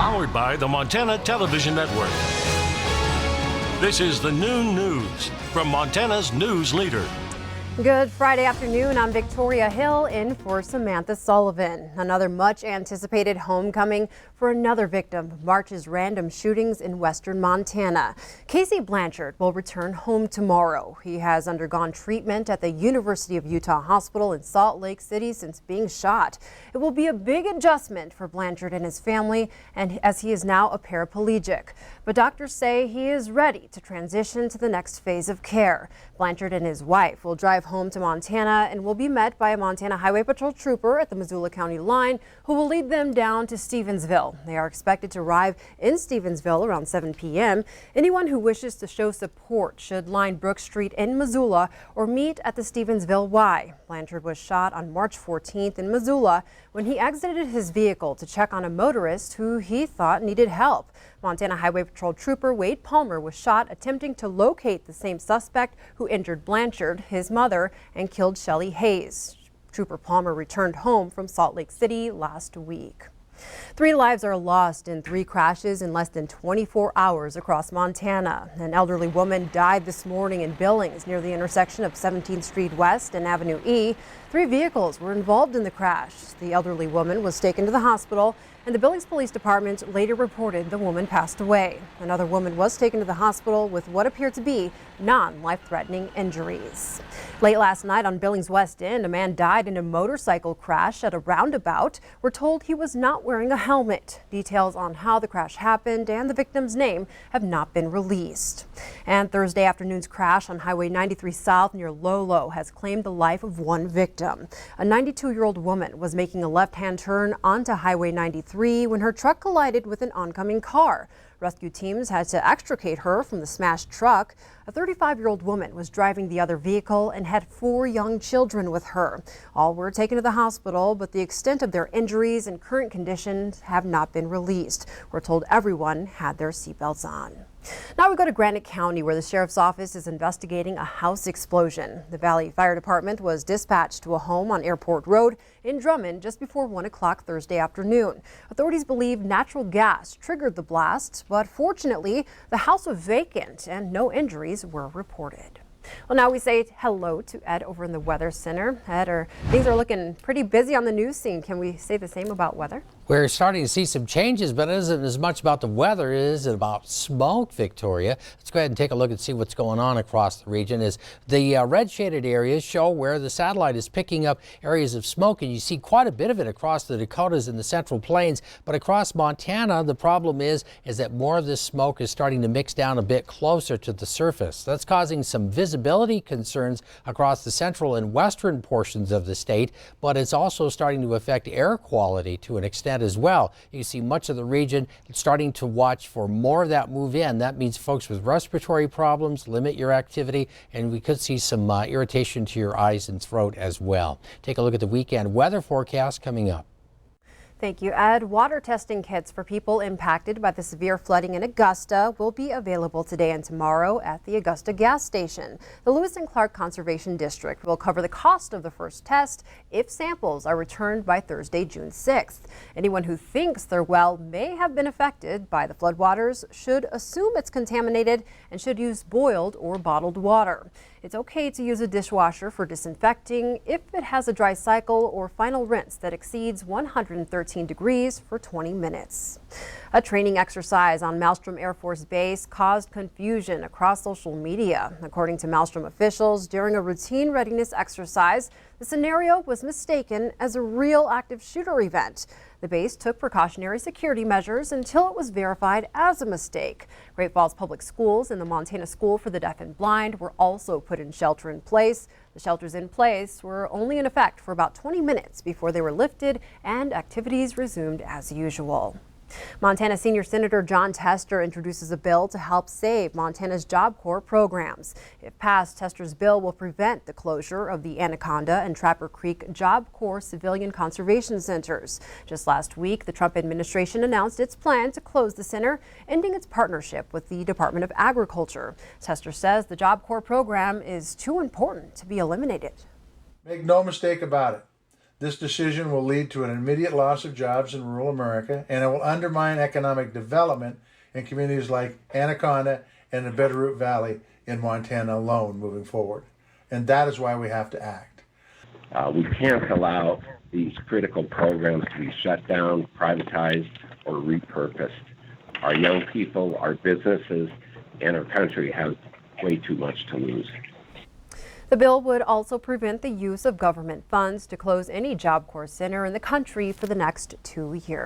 Powered by the Montana Television Network. This is the Noon News from Montana's news leader. Good Friday afternoon. I'm Victoria Hill in for Samantha Sullivan. Another much anticipated homecoming for another victim of March's random shootings in western Montana. Casey Blanchard will return home tomorrow. He has undergone treatment at the University of Utah Hospital in Salt Lake City since being shot. It will be a big adjustment for Blanchard and his family, and as he is now a paraplegic. But doctors say he is ready to transition to the next phase of care. Blanchard and his wife will drive home to Montana and will be met by a Montana Highway Patrol trooper at the Missoula County line who will lead them down to Stevensville. They are expected to arrive in Stevensville around 7 p.m. Anyone who wishes to show support should line Brook Street in Missoula or meet at the Stevensville Y. Blanchard was shot on March 14th in Missoula when he exited his vehicle to check on a motorist who he thought needed help. Montana Highway Patrol trooper Wade Palmer was shot attempting to locate the same suspect who injured Blanchard, his mother, and killed Shelley Hayes. Trooper Palmer returned home from Salt Lake City last week. 3 lives are lost in 3 crashes in less than 24 hours across Montana. An elderly woman died this morning in Billings near the intersection of 17th Street West and Avenue E. 3 vehicles were involved in the crash. The elderly woman was taken to the hospital, and the Billings Police Department later reported the woman passed away. Another woman was taken to the hospital with what appeared to be non-life-threatening injuries. Late last night on Billings West End, a man died in a motorcycle crash at a roundabout. We're told he was not wearing a helmet. Details on how the crash happened and the victim's name have not been released. And Thursday afternoon's crash on Highway 93 South near Lolo has claimed the life of 1 victim. A 92-year-old woman was making a left-hand turn onto Highway 93 when her truck collided with an oncoming car. Rescue teams had to extricate her from the smashed truck. A 35-year-old woman was driving the other vehicle and had 4 young children with her. All were taken to the hospital, but the extent of their injuries and current conditions have not been released. We're told everyone had their seatbelts on. Now we go to Granite County, where the sheriff's office is investigating a house explosion. The Valley Fire Department was dispatched to a home on Airport Road in Drummond just before 1 o'clock Thursday afternoon. Authorities believe natural gas triggered the blast, but fortunately the house was vacant and no injuries were reported. Well, now we say hello to Ed over in the Weather Center. Ed, things are looking pretty busy on the news scene. Can we say the same about weather? We're starting to see some changes, but it isn't as much about the weather as it about smoke, Victoria. Let's go ahead and take a look and see what's going on across the region. As the red shaded areas show where the satellite is picking up areas of smoke, and you see quite a bit of it across the Dakotas and the Central Plains. But across Montana, the problem is that more of this smoke is starting to mix down a bit closer to the surface. That's causing some visibility concerns across the central and western portions of the state, but it's also starting to affect air quality to an extent as well. You see much of the region starting to watch for more of that move in. That means folks with respiratory problems, limit your activity, and we could see some irritation to your eyes and throat as well. Take a look at the weekend weather forecast coming up. Thank you, Ed. Water testing kits for people impacted by the severe flooding in Augusta will be available today and tomorrow at the Augusta gas station. The Lewis and Clark Conservation District will cover the cost of the first test if samples are returned by Thursday, June 6th. Anyone who thinks their well may have been affected by the floodwaters should assume it's contaminated and should use boiled or bottled water. It's okay to use a dishwasher for disinfecting if it has a dry cycle or final rinse that exceeds 113 degrees for 20 minutes. A training exercise on Malmstrom Air Force Base caused confusion across social media. According to Malmstrom officials, during a routine readiness exercise, the scenario was mistaken as a real active shooter event. The base took precautionary security measures until it was verified as a mistake. Great Falls Public Schools and the Montana School for the Deaf and Blind were also put in shelter in place. The shelters in place were only in effect for about 20 minutes before they were lifted and activities resumed as usual. Montana Senior Senator Jon Tester introduces a bill to help save Montana's Job Corps programs. If passed, Tester's bill will prevent the closure of the Anaconda and Trapper Creek Job Corps civilian conservation centers. Just last week, the Trump administration announced its plan to close the center, ending its partnership with the Department of Agriculture. Tester says the Job Corps program is too important to be eliminated. Make no mistake about it. This decision will lead to an immediate loss of jobs in rural America, and it will undermine economic development in communities like Anaconda and the Bitterroot Valley in Montana alone moving forward. And that is why we have to act. We can't allow these critical programs to be shut down, privatized, or repurposed. Our young people, our businesses, and our country have way too much to lose. The bill would also prevent the use of government funds to close any Job Corps center in the country for the next 2 years.